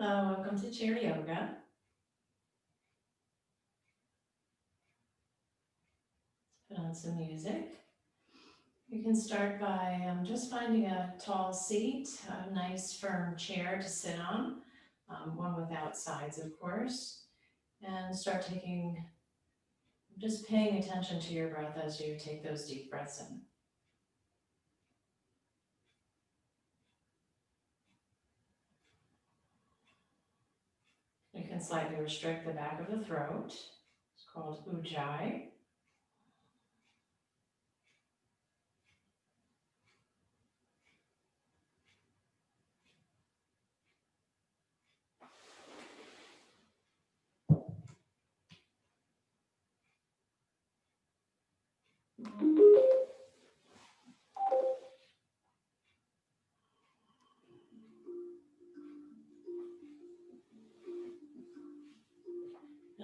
Hello, welcome to Chair Yoga. Put on some music. You can start by just finding a tall seat, a nice firm chair to sit on, one without sides, of course, and start just paying attention to your breath as you take those deep breaths in. You can slightly restrict the back of the throat. It's called Ujjayi.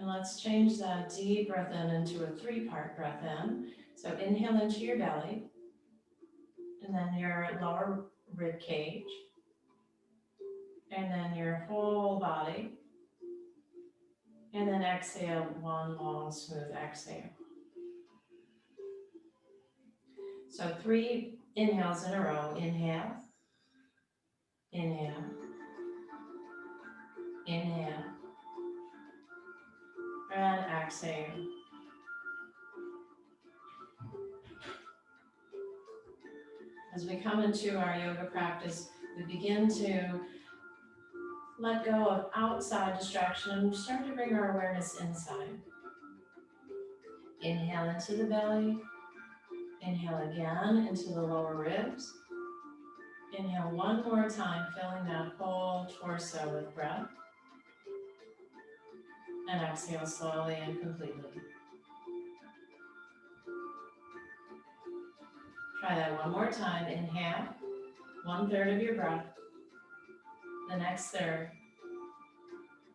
And let's change that deep breath in into a 3-part breath in. So inhale into your belly, and then your lower rib cage, and then your whole body, and then exhale, one long smooth exhale. So 3 inhales in a row. Inhale, inhale, inhale, and exhale. As we come into our yoga practice, we begin to let go of outside distraction and start to bring our awareness inside. Inhale into the belly. Inhale again into the lower ribs. Inhale one more time, filling that whole torso with breath. And exhale slowly and completely. Try that one more time. Inhale, 1/3 of your breath. The next third.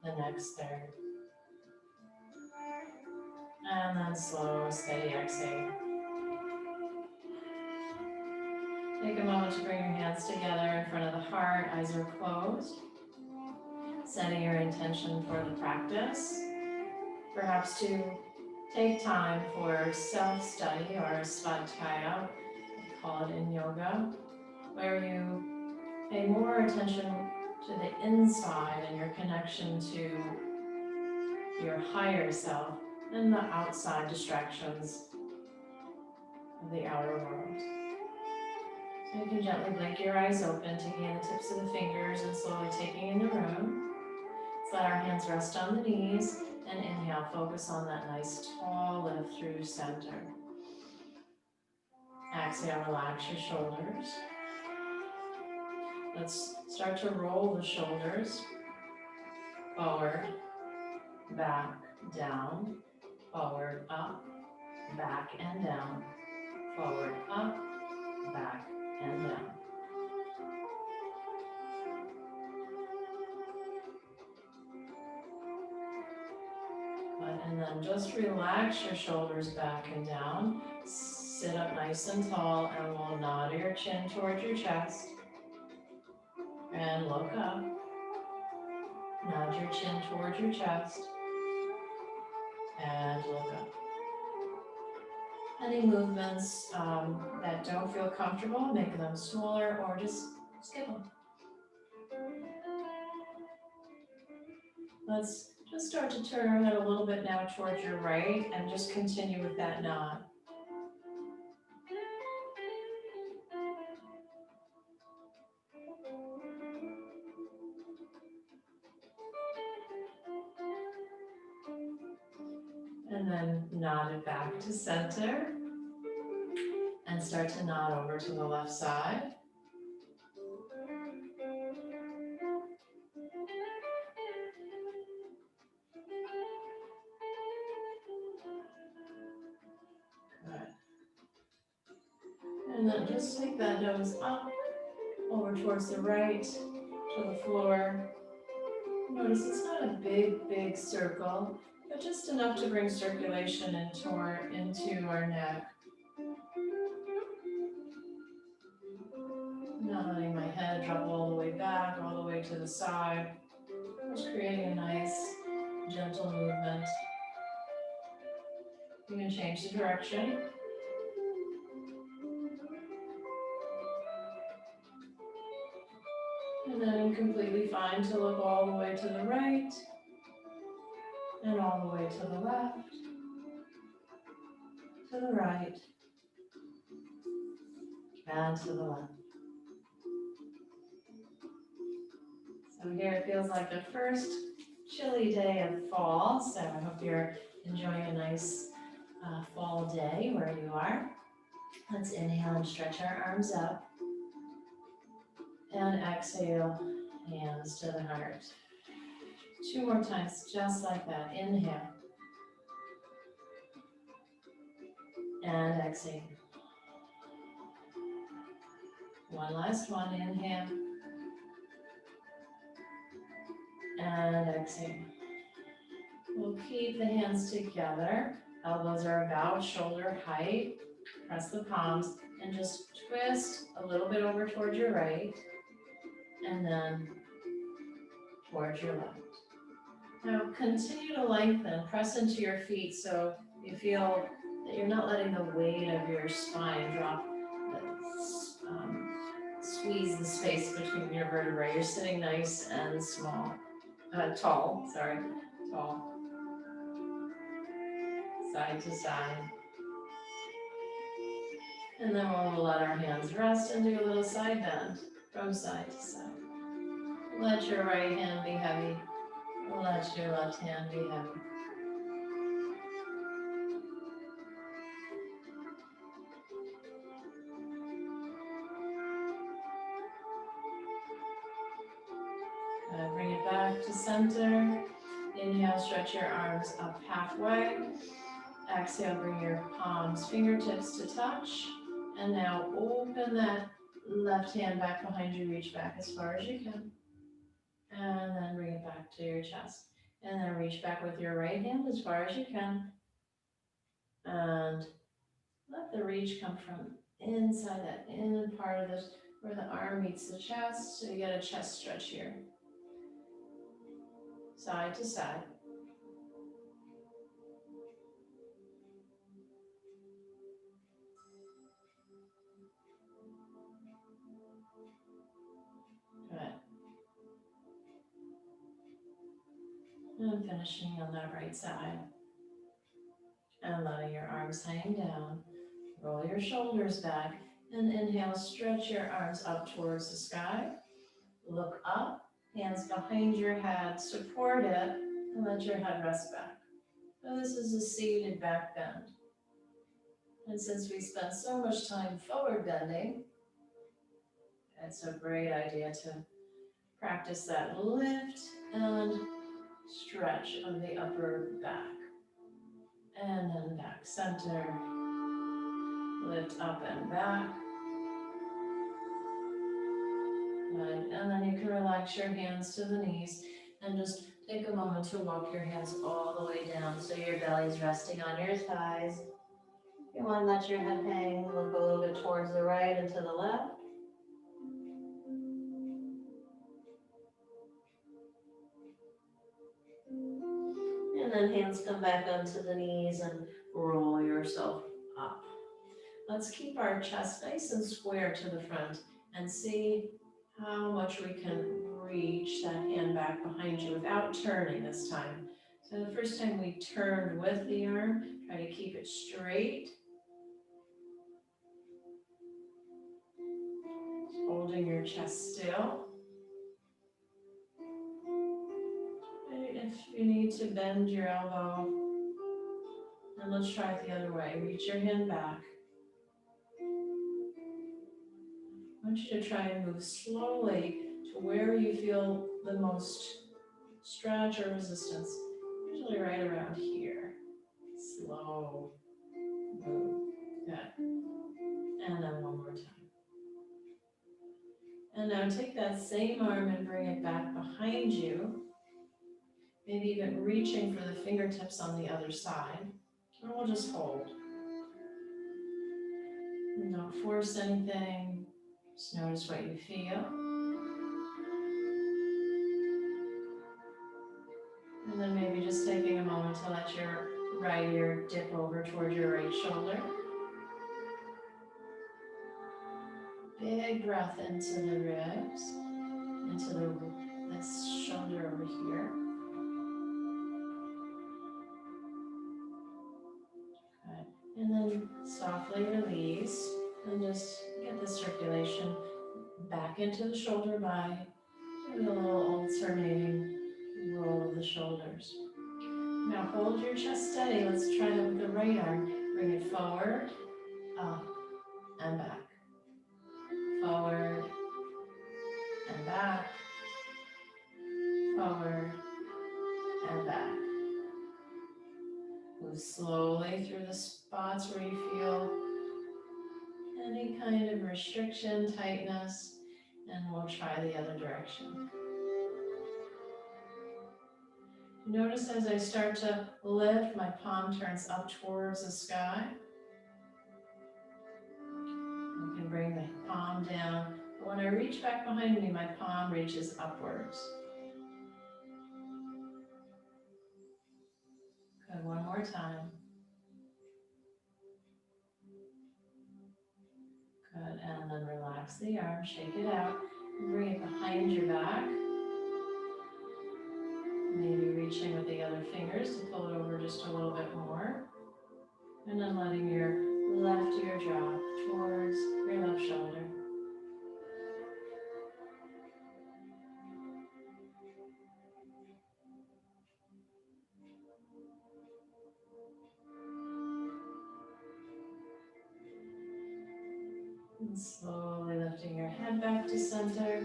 The next third. And then slow, steady exhale. Take a moment to bring your hands together in front of the heart. Eyes are closed. Setting your intention for the practice. Perhaps to take time for self-study or svadhyaya, we call it in yoga, where you pay more attention to the inside and your connection to your higher self than the outside distractions of the outer world. So you can gently blink your eyes open, taking in the tips of the fingers and slowly taking in the room. Let's let our hands rest on the knees and inhale, focus on that nice tall lift through center. Exhale, relax your shoulders. Let's start to roll the shoulders forward, back, down, forward, up, back and down, forward, up, back and down. Good. And then just relax your shoulders back and down. Sit up nice and tall, and we'll nod your chin towards your chest and look up. Nod your chin towards your chest and look up. Any movements that don't feel comfortable, make them smaller or just skip them. Let's just start to turn our head a little bit now towards your right and just continue with that nod. And then nod it back to center. And start to nod over to the left side. Good. And then just take that nose up, over towards the right, to the floor. Notice it's not a big, big circle, but just enough to bring circulation into our neck. Not letting my head drop all the way back, all the way to the side. Just creating a nice, gentle movement. You can change the direction. And then completely fine to look all the way to the right and all the way to the left, to the right, and to the left. So here it feels like the first chilly day of fall, so I hope you're enjoying a nice fall day where you are. Let's inhale and stretch our arms up. And exhale, hands to the heart. 2 more times, just like that. Inhale. And exhale. One last one, inhale. And exhale. We'll keep the hands together. Elbows are about shoulder height. Press the palms and just twist a little bit over towards your right and then towards your left. Now continue to lengthen, press into your feet so you feel that you're not letting the weight of your spine drop, squeeze the space between your vertebrae. You're sitting nice and tall, side to side. And then we'll let our hands rest and do a little side bend from side to side. Let your right hand be heavy. Let your left hand be heavy. Bring it back to center. Inhale, stretch your arms up halfway. Exhale, bring your palms, fingertips to touch. And now open that left hand back behind you, reach back as far as you can. And then bring it back to your chest. And then reach back with your right hand as far as you can. And let the reach come from inside that inner part of this, where the arm meets the chest. So you get a chest stretch here. Side to side. Good. And finishing on that right side. And letting your arms hang down. Roll your shoulders back. And inhale, stretch your arms up towards the sky. Look up, hands behind your head, support it, and let your head rest back. So this is a seated back bend. And since we spend so much time forward bending, it's a great idea to practice that lift and stretch of the upper back. And then back center, lift up and back. Good. And then you can relax your hands to the knees and just take a moment to walk your hands all the way down so your belly's resting on your thighs. If you want to let your head hang, look a little bit towards the right and to the left. And then hands come back onto the knees and roll yourself up. Let's keep our chest nice and square to the front and see how much we can reach that hand back behind you without turning this time. So the first time we turned with the arm, try to keep it straight. Holding your chest still. If you need to bend your elbow, and let's try it the other way. Reach your hand back. I want you to try and move slowly to where you feel the most stretch or resistance. Usually right around here. Slow move. Good. And then one more time. And now take that same arm and bring it back behind you. Maybe even reaching for the fingertips on the other side. And we'll just hold. And don't force anything. Just notice what you feel. And then maybe just taking a moment to let your right ear dip over toward your right shoulder. Big breath into the ribs, into this shoulder over here. Good. And then softly release and just get the circulation back into the shoulder by doing a little alternating roll of the shoulders. Now hold your chest steady. Let's try that with the right arm. Bring it forward, up, and back. Forward, and back. Forward, and back. Move slowly through the spots where you feel any kind of restriction, tightness, and we'll try the other direction. Notice as I start to lift, my palm turns up towards the sky. I can bring the palm down, but when I reach back behind me, my palm reaches upwards. Good, one more time. Good, and then relax the arm, shake it out, and bring it behind your back. Maybe reaching with the other fingers to pull it over just a little bit more. And then letting your left ear drop towards your left shoulder. And slowly lifting your head back to center,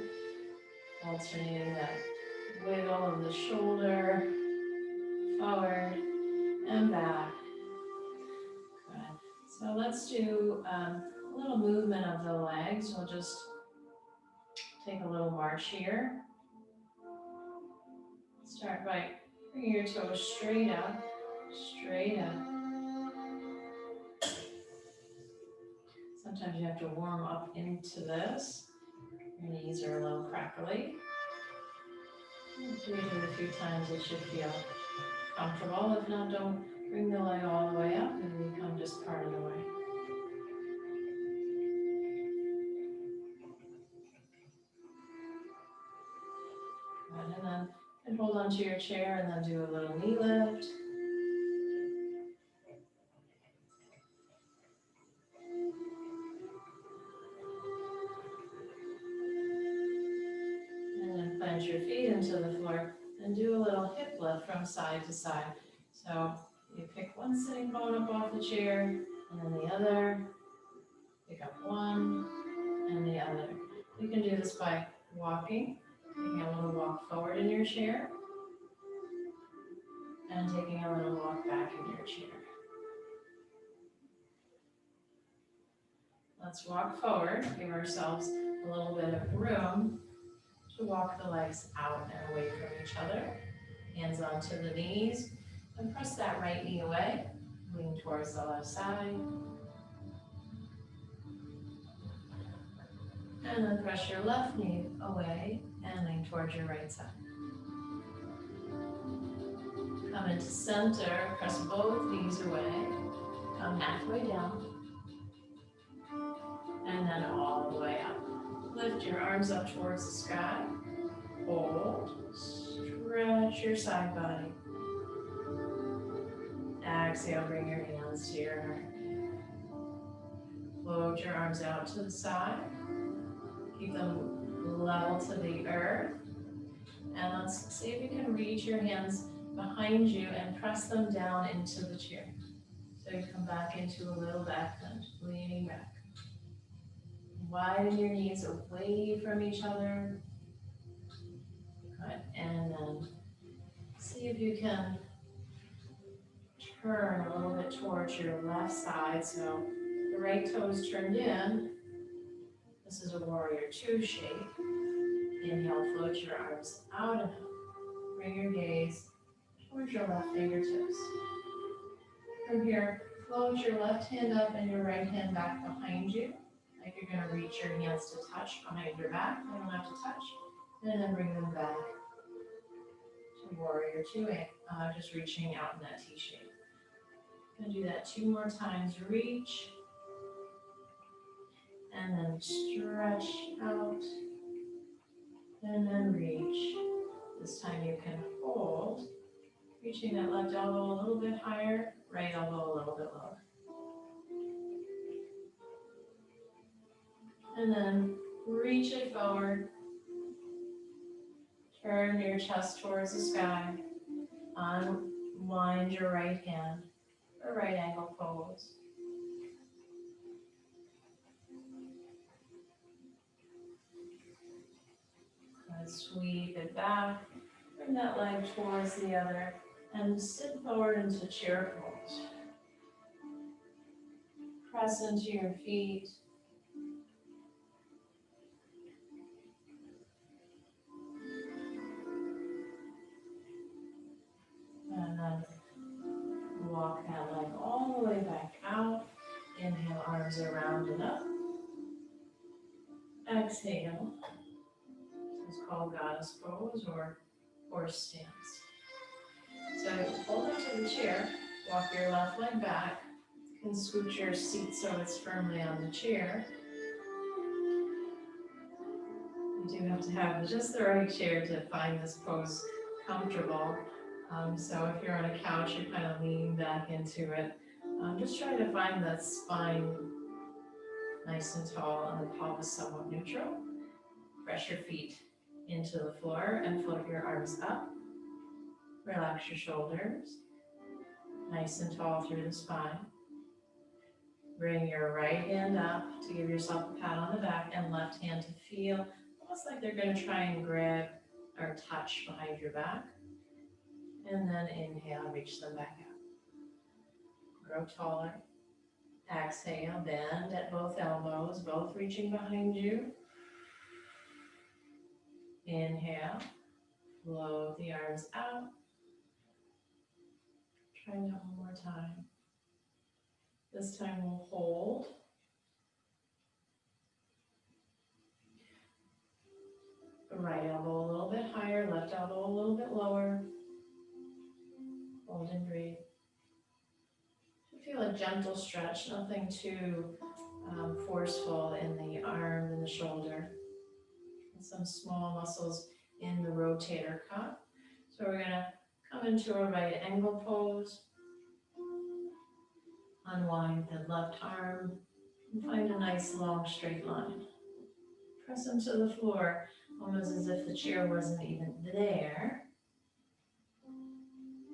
alternating that wiggle of the shoulder, forward and back. Good. So let's do a little movement of the legs. We'll just take a little march here. Start by bringing your toes straight up, straight up. Sometimes you have to warm up into this. Your knees are a little crackly. If you do it a few times, it should feel comfortable. If not, don't bring the leg all the way up and become just part of the way. Good, and then hold onto your chair and then do a little knee lift. Plant your feet into the floor and do a little hip lift from side to side. So you pick one sitting bone up off the chair and then the other. Pick up one and the other. You can do this by walking, taking a little walk forward in your chair and taking a little walk back in your chair. Let's walk forward, give ourselves a little bit of room to walk the legs out and away from each other. Hands onto the knees and press that right knee away. Lean towards the left side. And then press your left knee away and lean towards your right side. Come into center, press both knees away. Come halfway down. And then all the way up. Lift your arms up towards the sky. Hold. Stretch your side body. Exhale, bring your hands to your heart. Float your arms out to the side. Keep them level to the earth. And let's see if you can reach your hands behind you and press them down into the chair. So you come back into a little back bend, leaning back. Widen your knees away from each other. Good. And then see if you can turn a little bit towards your left side. So the right toe is turned in. This is a warrior two shape. Inhale, float your arms out and up. Bring your gaze towards your left fingertips. From here, float your left hand up and your right hand back behind you. Like you're going to reach your hands to touch behind your back. They don't have to touch. And then bring them back warrior two, just reaching out in that T shape. Gonna do that 2 more times. Reach, and then stretch out, and then reach. This time you can hold, reaching that left elbow a little bit higher, right elbow a little bit lower. And then reach it forward. Turn your chest towards the sky. Unwind your right hand for right angle pose. And sweep it back. Bring that leg towards the other and sit forward into chair pose. Press into your feet. And then walk that leg all the way back out. Inhale, arms are rounded up. Exhale. This is called goddess pose or horse stance. So hold onto the chair, walk your left leg back, and scoot your seat so it's firmly on the chair. You do have to have just the right chair to find this pose comfortable. So if you're on a couch, you're kind of leaning back into it. Just try to find that spine nice and tall and the pelvis somewhat neutral. Press your feet into the floor and float your arms up. Relax your shoulders, nice and tall through the spine. Bring your right hand up to give yourself a pat on the back and left hand to feel almost like they're going to try and grab or touch behind your back. And then inhale, reach them back out. Grow taller. Exhale, bend at both elbows, both reaching behind you. Inhale, float the arms out. Try that one more time. This time we'll hold. Right elbow a little bit higher, left elbow a little bit lower. Hold and breathe. Feel a gentle stretch, nothing too forceful in the arm and the shoulder. And some small muscles in the rotator cuff. So we're going to come into a right angle pose. Unwind the left arm and find a nice long straight line. Press into the floor, almost as if the chair wasn't even there.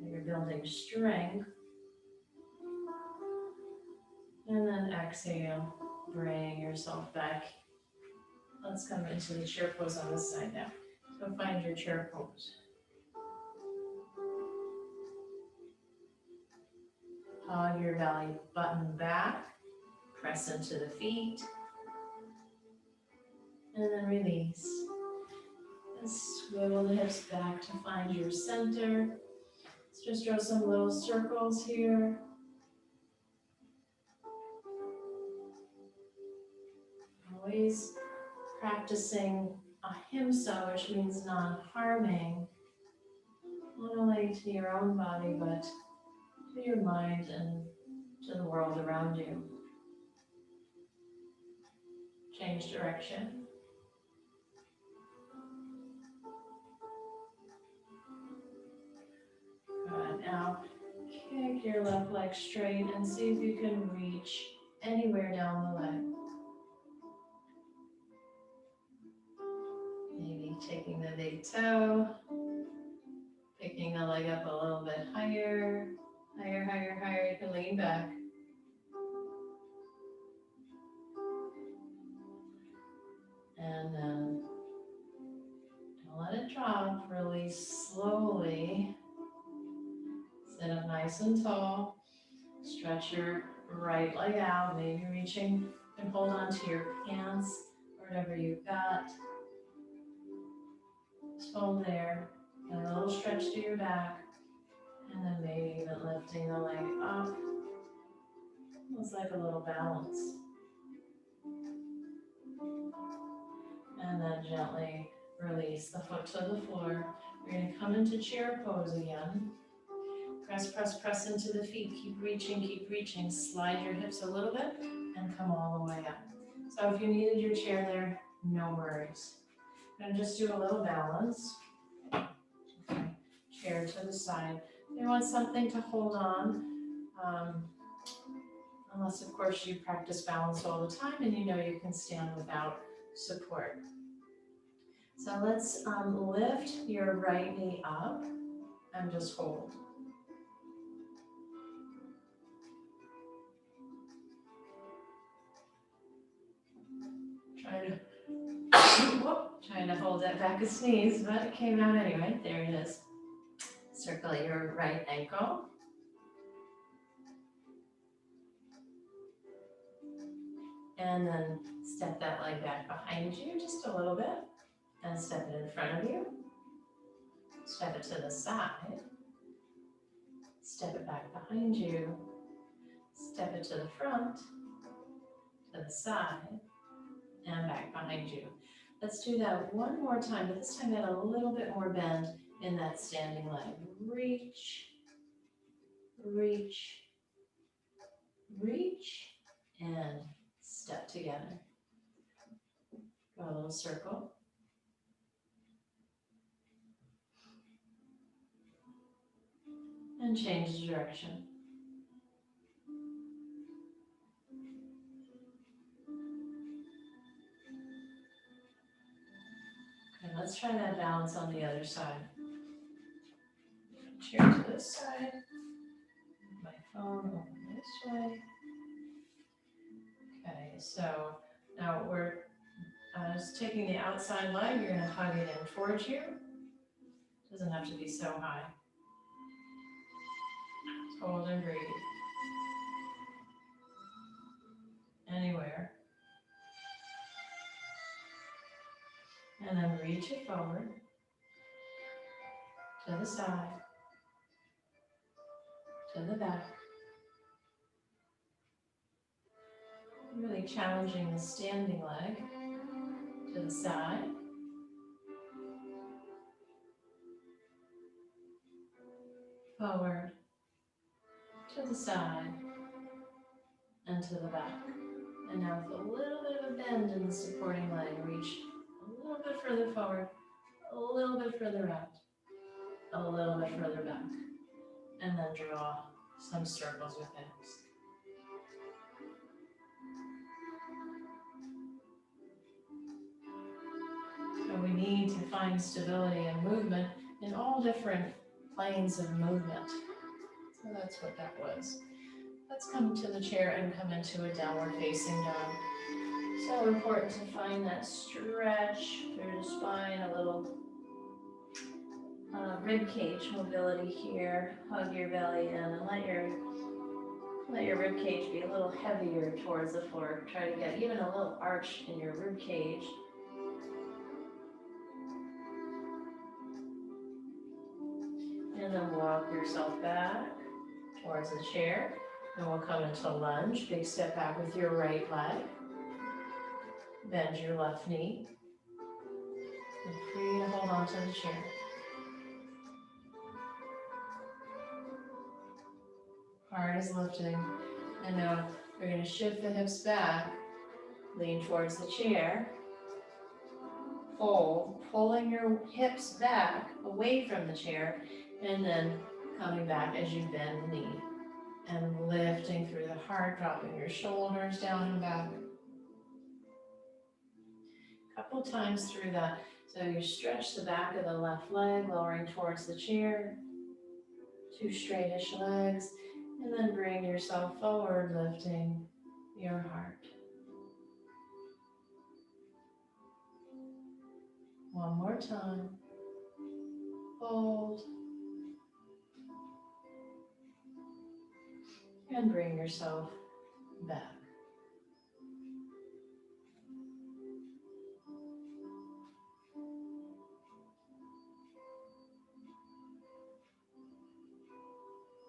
You're building strength. And then exhale, bring yourself back. Let's come into the chair pose on this side now. So find your chair pose. Hug your belly button back. Press into the feet. And then release. And swivel the hips back to find your center. Let's just draw some little circles here. Always practicing ahimsa, which means non-harming, not only to your own body, but to your mind and to the world around you. Change direction. Good. Now, kick your left leg straight and see if you can reach anywhere down the leg. Maybe taking the big toe, picking the leg up a little bit higher, higher, higher, higher. You can lean back. And then don't let it drop, release slowly. Sit up nice and tall. Stretch your right leg out, maybe reaching and hold on to your pants or whatever you've got. Just hold there. Get a little stretch to your back. And then maybe even lifting the leg up. Almost like a little balance. And then gently Release the foot to the floor. We're going to come into chair pose again. Press, press, press into the feet. Keep reaching, keep reaching. Slide your hips a little bit and come all the way up. So if you needed your chair there, no worries. I'm going to just do a little balance. Okay. Chair to the side. You want something to hold on. Unless, of course, you practice balance all the time and you know you can stand without support. So let's lift your right knee up and just hold. Trying to hold that back a sneeze, but it came out anyway. There it is. Circle your right ankle. And then step that leg back behind you just a little bit. And step it in front of you. Step it to the side. Step it back behind you. Step it to the front, to the side, and back behind you. Let's do that one more time, but this time add a little bit more bend in that standing leg. Reach, reach, reach, and step together. Go a little circle. And change the direction. Okay, let's try that balance on the other side. Chair to this side. My phone over this way. Okay, so now we're just taking the outside leg. You're going to hug it in towards you. Doesn't have to be so high. Hold and breathe. Anywhere. And then reach it forward to the side, to the back. Really challenging the standing leg to the side. Forward, to the side, and to the back. And now with a little bit of a bend in the supporting leg, reach a little bit further forward, a little bit further out, a little bit further back. And then draw some circles with hips. So we need to find stability and movement in all different planes of movement. So that's what that was. Let's come to the chair and come into a downward facing dog. So important to find that stretch through the spine, a little rib cage mobility here. Hug your belly in and let your rib cage be a little heavier towards the floor. Try to get even a little arch in your rib cage. And then walk yourself back towards the chair. And we'll come into lunge. Big step back with your right leg. Bend your left knee. And free to hold on to the chair. Heart is lifting. And now we're going to shift the hips back. Lean towards the chair. Fold, pulling your hips back away from the chair. And then coming back as you bend the knee. And lifting through the heart, dropping your shoulders down and back. A couple times through that. So you stretch the back of the left leg, lowering towards the chair. Two straightish legs. And then bring yourself forward, lifting your heart. One more time. Hold. And bring yourself back.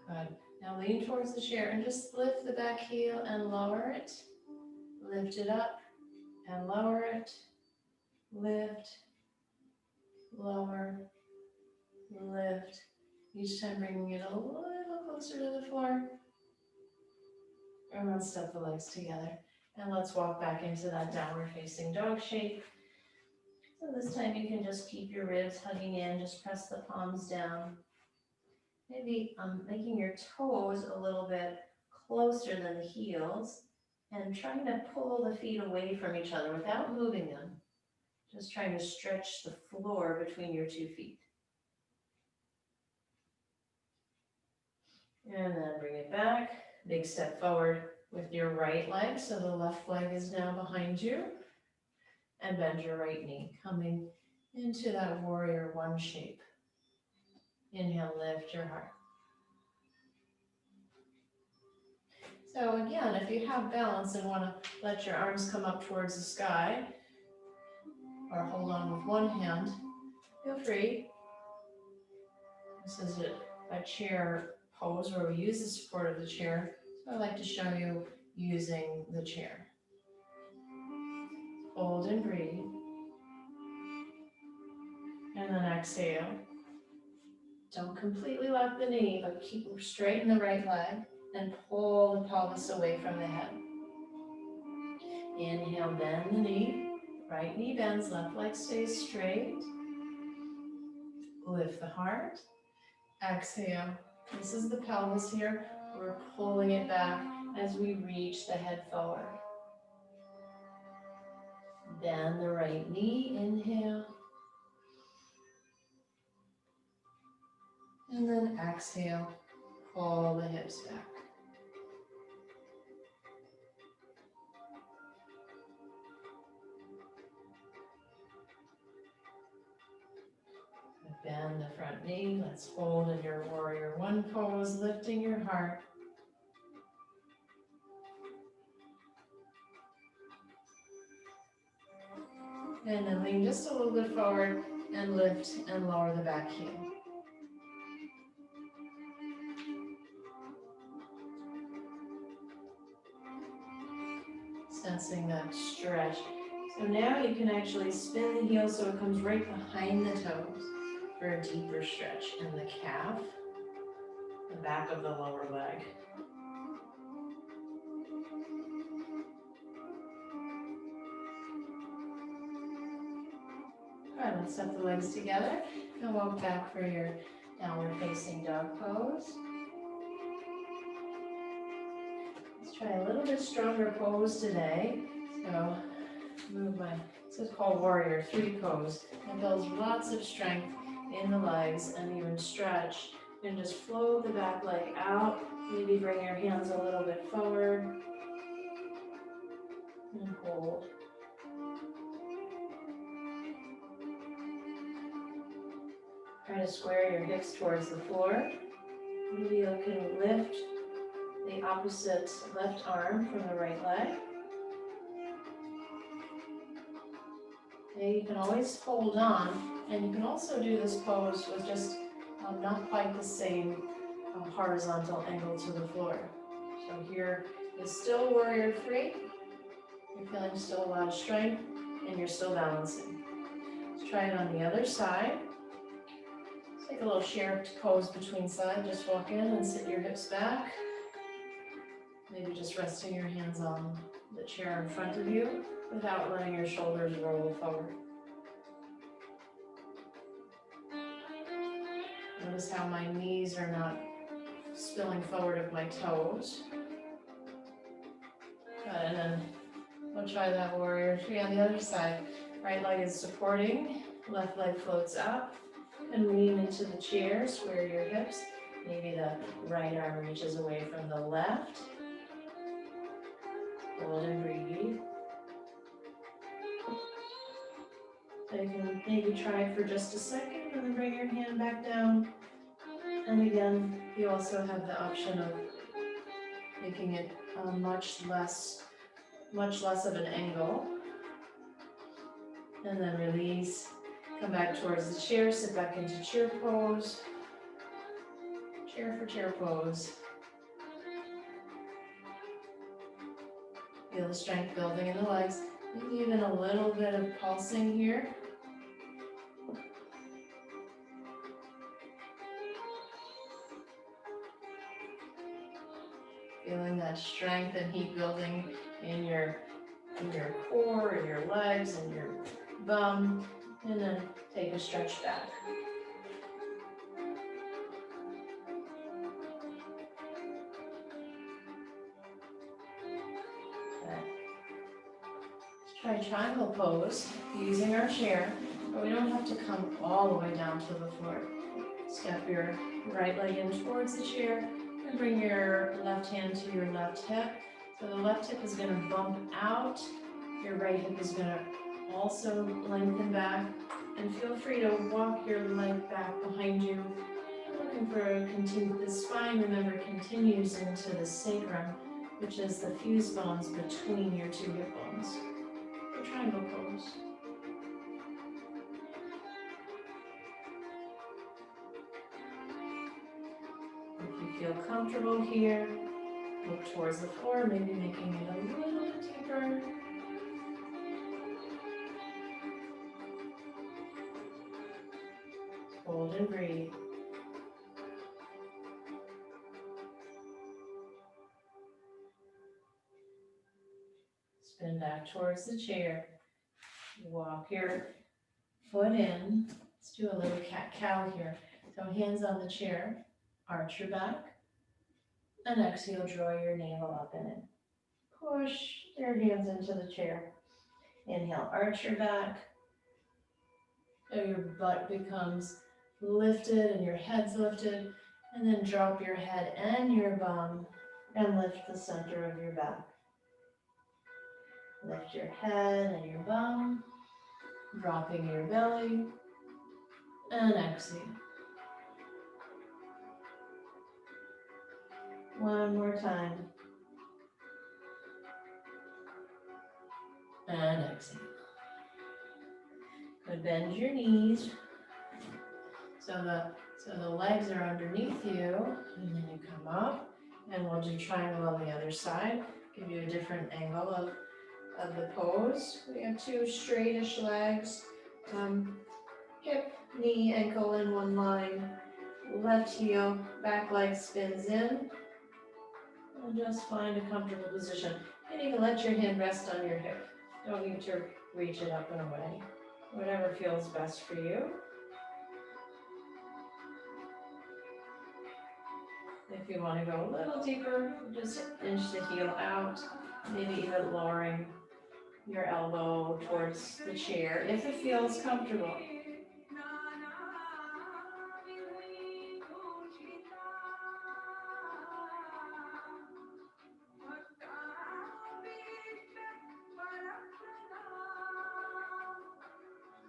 Good. Now lean towards the chair and just lift the back heel and lower it. Lift it up and lower it. Lift lower, lift, each time bringing it a little closer to the floor. And then step the legs together. And let's walk back into that downward facing dog shape. So this time you can just keep your ribs hugging in, just press the palms down. Maybe making your toes a little bit closer than the heels and trying to pull the feet away from each other without moving them. Just trying to stretch the floor between your 2 feet. And then bring it back. Big step forward with your right leg. So the left leg is now behind you. And bend your right knee, coming into that warrior one shape. Inhale, lift your heart. So again, if you have balance and want to let your arms come up towards the sky, or hold on with one hand, feel free. This is a chair pose where we use the support of the chair. So I like to show you using the chair. Hold and breathe. And then exhale. Don't completely lock the knee, but keep straighten the right leg and pull the pelvis away from the head. Inhale, bend the knee. Right knee bends, left leg stays straight. Lift the heart. Exhale. This is the pelvis here. We're pulling it back as we reach the head forward. Bend the right knee. Inhale. And then exhale. Pull the hips back. Bend the front knee. Let's hold in your warrior one pose, lifting your heart. And then lean just a little bit forward and lift and lower the back heel. Sensing that stretch. So now you can actually spin the heel so it comes right behind the toes for a deeper stretch in the calf, the back of the lower leg. All right, let's step the legs together and walk back for your downward facing dog pose. Let's try a little bit stronger pose today. So move this is called Warrior 3 pose. It builds lots of strength in the legs and even stretch. And just float the back leg out. Maybe bring your hands a little bit forward. And hold. Try to square your hips towards the floor. Maybe you can lift the opposite left arm from the right leg. Okay, you can always hold on, and you can also do this pose with just not quite the same horizontal angle to the floor. So here is still Warrior 3. You're feeling still a lot of strength, and you're still balancing. Let's try it on the other side. Take a little shared pose between sides. Just walk in and sit your hips back. Maybe just resting your hands on the chair in front of you without letting your shoulders roll forward. Notice how my knees are not spilling forward of my toes. Good, and then we'll try that Warrior 3 on the other side. Right leg is supporting, left leg floats up, and lean into the chair, square your hips. Maybe the right arm reaches away from the left. Hold and breathe. So you can maybe try it for just a second and then bring your hand back down. And again, you also have the option of making it much less of an angle. And then release. Come back towards the chair, sit back into chair pose. Chair for chair pose. Feel the strength building in the legs. Maybe even a little bit of pulsing here. Feeling that strength and heat building in your core, in your legs, and your bum. And then take a stretch back. Try triangle pose using our chair, but we don't have to come all the way down to the floor. Step your right leg in towards the chair and bring your left hand to your left hip. So the left hip is going to bump out, your right hip is going to also lengthen back, and feel free to walk your leg back behind you. Looking for a the spine, remember, continues into the sacrum, which is the fuse bones between your two hip bones. Triangle pose. If you feel comfortable here, look towards the floor, maybe making it a little bit deeper. Hold and breathe. Spin back towards the chair. Walk your foot in. Let's do a little cat-cow here. So hands on the chair, arch your back, and exhale, draw your navel up and in. Push your hands into the chair. Inhale, arch your back. So your butt becomes lifted and your head's lifted. And then drop your head and your bum and lift the center of your back. Lift your head and your bum, dropping your belly, and exhale. One more time. And exhale. Good, bend your knees. So the legs are underneath you, and then you come up, and we'll do triangle on the other side. Give you a different angle of the pose. We have two straightish legs. Hip, knee, ankle in one line. Left heel, back leg spins in. And just find a comfortable position. And you can let your hand rest on your hip. Don't need to reach it up and away. Whatever feels best for you. If you want to go a little deeper, just inch the heel out, maybe even lowering your elbow towards the chair if it feels comfortable.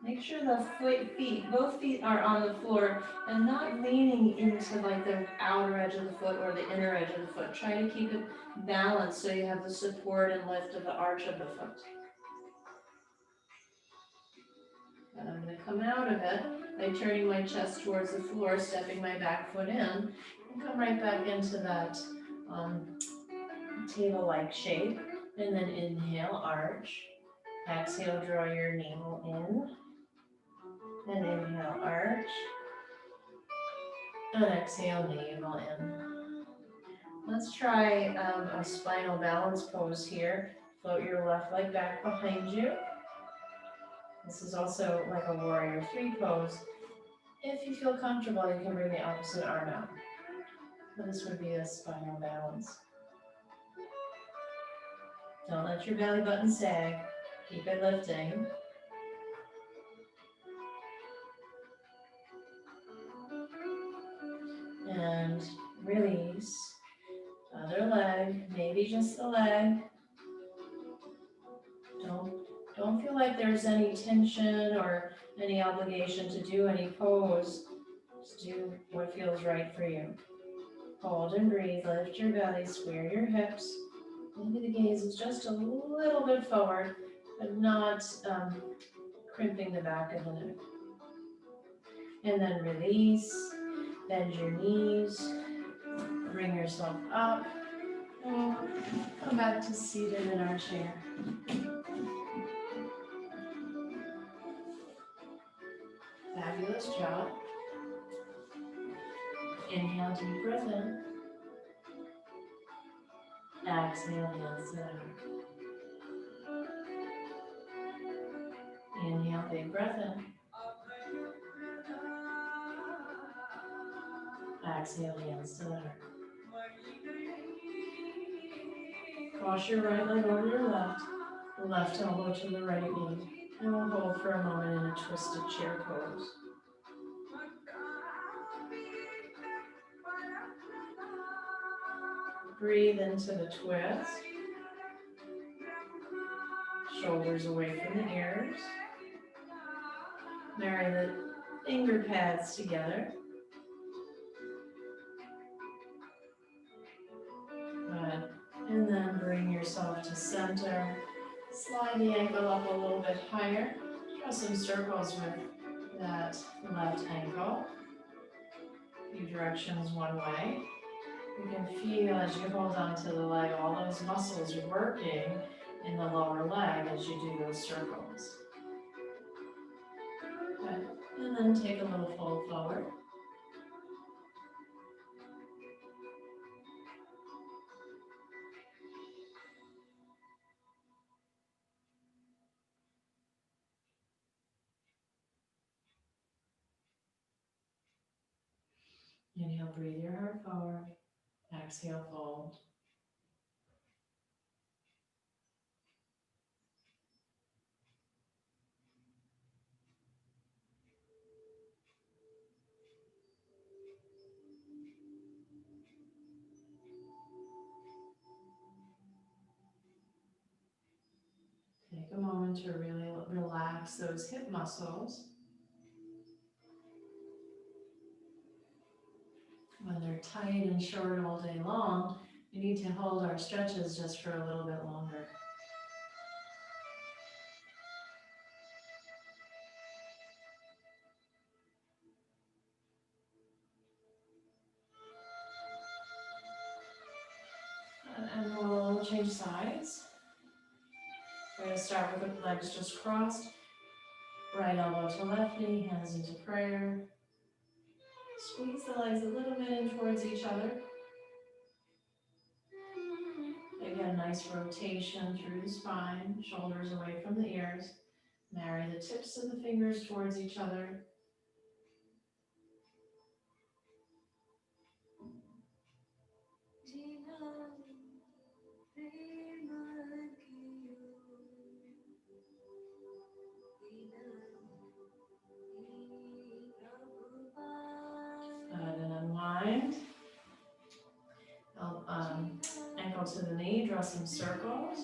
Make sure both feet are on the floor and not leaning into like the outer edge of the foot or the inner edge of the foot. Try to keep it balanced so you have the support and lift of the arch of the foot. And I'm going to come out of it by turning my chest towards the floor, stepping my back foot in, and come right back into that table-like shape. And then inhale, arch. Exhale, draw your navel in. And inhale, arch. And exhale, navel in. Let's try a spinal balance pose here. Float your left leg back behind you. This is also like a warrior 3 pose. If you feel comfortable, you can bring the opposite arm out. So this would be a spinal balance. Don't let your belly button sag. Keep it lifting. And release. Other leg, maybe just the leg. Don't feel like there's any tension or any obligation to do any pose. Just do what feels right for you. Hold and breathe, lift your belly, square your hips. Maybe the gaze is just a little bit forward, but not crimping the back of the neck. And then release, bend your knees, bring yourself up, and come back to seated in our chair. Fabulous job. Inhale, deep breath in. Exhale, hands to the heart. Inhale, big breath in. Exhale, hands to the heart. Cross your right leg over your left, the left elbow to the right knee, and we'll hold for a moment in a twisted chair pose. Breathe into the twist. Shoulders away from the ears. Marry the finger pads together. Good. And then bring yourself to center. Slide the ankle up a little bit higher. Draw some circles with that left ankle. A few directions one way. You can feel as you hold onto the leg, all those muscles working in the lower leg as you do those circles. Good. And then take a little fold forward. Inhale, breathe your heart forward. Exhale, fold. Take a moment to really relax those hip muscles. When they're tight and short all day long, we need to hold our stretches just for a little bit longer. And we'll change sides. We're going to start with the legs just crossed. Right elbow to left knee, hands into prayer. Squeeze the legs a little bit in towards each other. Again, nice rotation through the spine, shoulders away from the ears. Marry the tips of the fingers towards each other. And unwind. Ankle to the knee, draw some circles.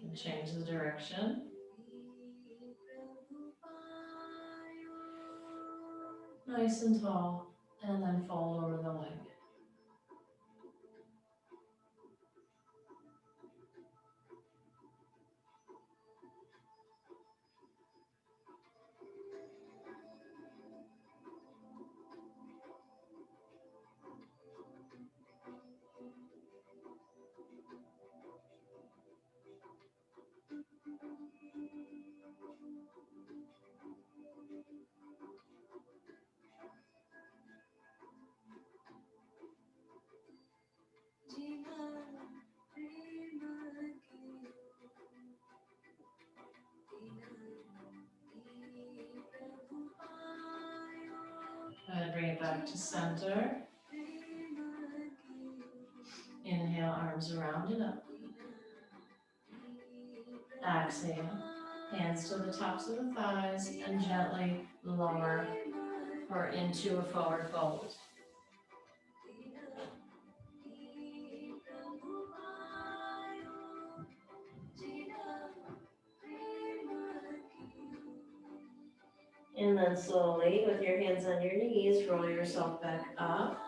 And change the direction. Nice and tall, and then fold over the leg. And bring it back to center. Inhale, arms around and up. Exhale, hands to the tops of the thighs and gently lower or into a forward fold. And then slowly, with your hands on your knees, roll yourself back up.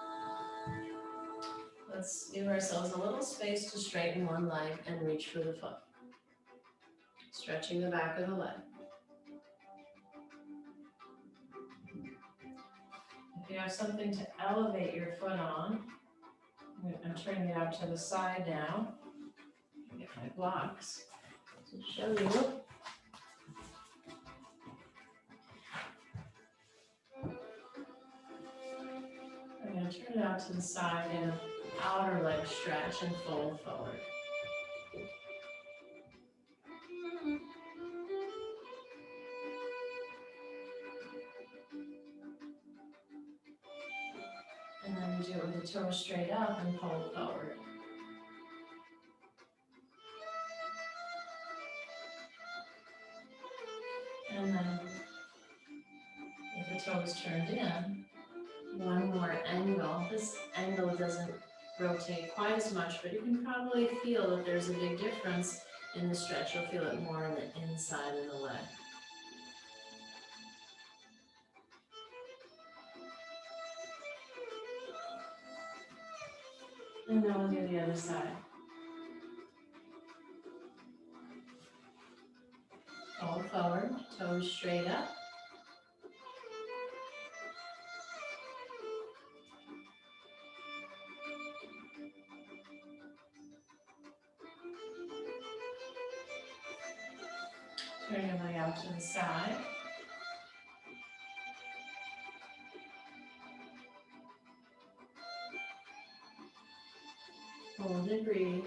Let's give ourselves a little space to straighten one leg and reach for the foot. Stretching the back of the leg. If you have something to elevate your foot on, I'm turning it out to the side now. Get my blocks to show you. I'm going to turn it out out to the side in an outer leg stretch and fold forward. And then you do it with the toes straight up and fold forward. And then with the toes turned in, one more angle. This angle doesn't rotate quite as much, but you can probably feel that there's a big difference in the stretch. You'll feel it more on the inside of the leg. And then we'll do the other side. Fold forward, toes straight up. Turn your leg out to the side. Hold and breathe.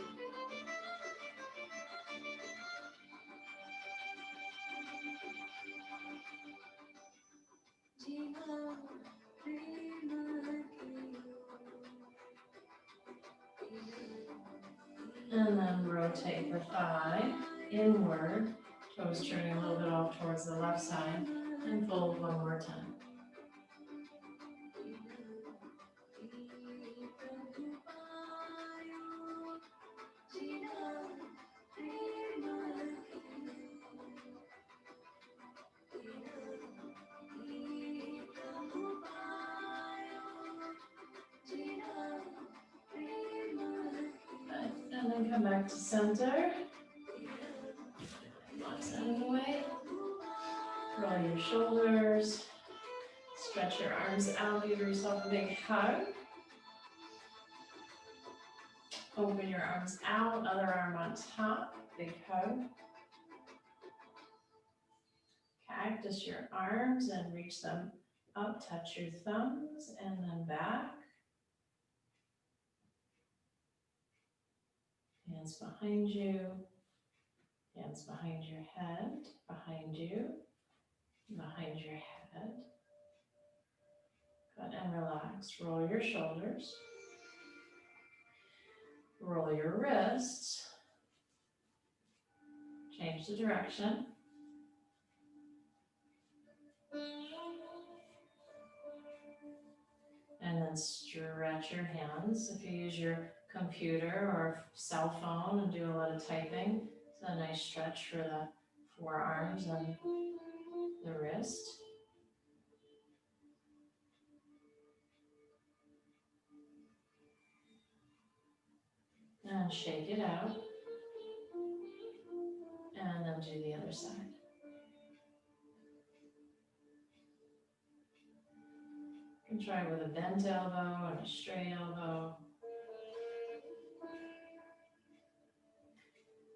And then rotate the thigh inward, toes turning a little bit off towards the left side, and fold one more time. And then come back to center. Blocks out of the way. Roll your shoulders. Stretch your arms out. Give yourself a big hug. Open your arms out. Other arm on top. Big hug. Cactus your arms and reach them up. Touch your thumbs and then back. Hands behind you. Hands behind your head. Behind you. Behind your head. Good, and relax. Roll your shoulders. Roll your wrists. Change the direction. And then stretch your hands. If you use your computer or cell phone and do a lot of typing, it's a nice stretch for the forearms and the wrist. And shake it out. And then do the other side. You can try it with a bent elbow and a straight elbow.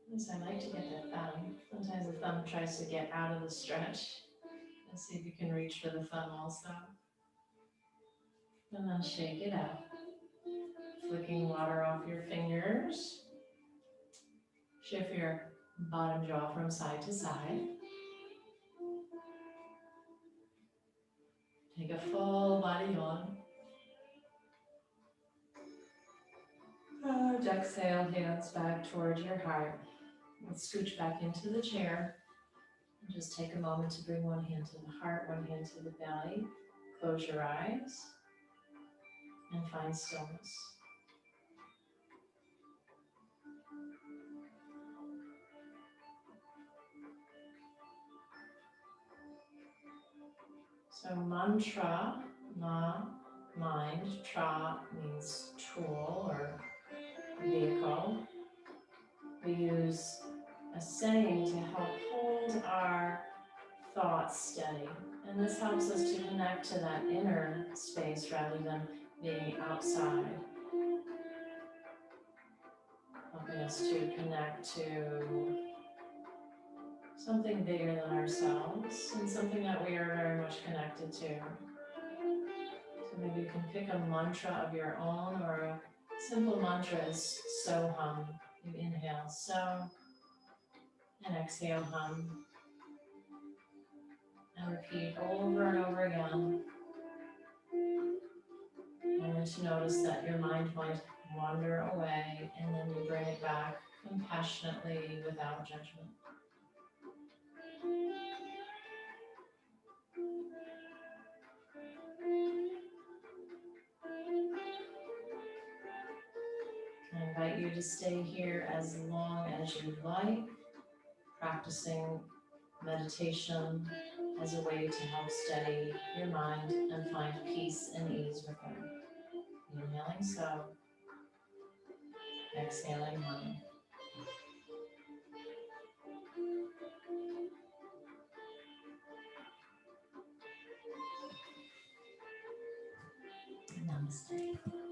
At least I like to get the thumb. Sometimes the thumb tries to get out of the stretch. And see if you can reach for the thumb also. And then shake it out. Flicking water off your fingers. Shift your bottom jaw from side to side. Take a full body yawn. And exhale, hands back towards your heart. Let's scooch back into the chair. And just take a moment to bring one hand to the heart, one hand to the belly. Close your eyes and find stillness. So mantra, ma, mind, tra means tool or vehicle. We use a saying to help hold our thoughts steady. And this helps us to connect to that inner space rather than being outside. Helping us to connect to something bigger than ourselves and something that we are very much connected to Maybe you can pick a mantra of your own, or a simple mantra is so hum. You inhale so and exhale hum. And repeat over and over again. And to notice that your mind might wander away, and then you bring it back compassionately without judgment. I invite you to stay here as long as you like, practicing meditation as a way to help steady your mind and find peace and ease within. Inhaling so, exhaling hum. Namaste.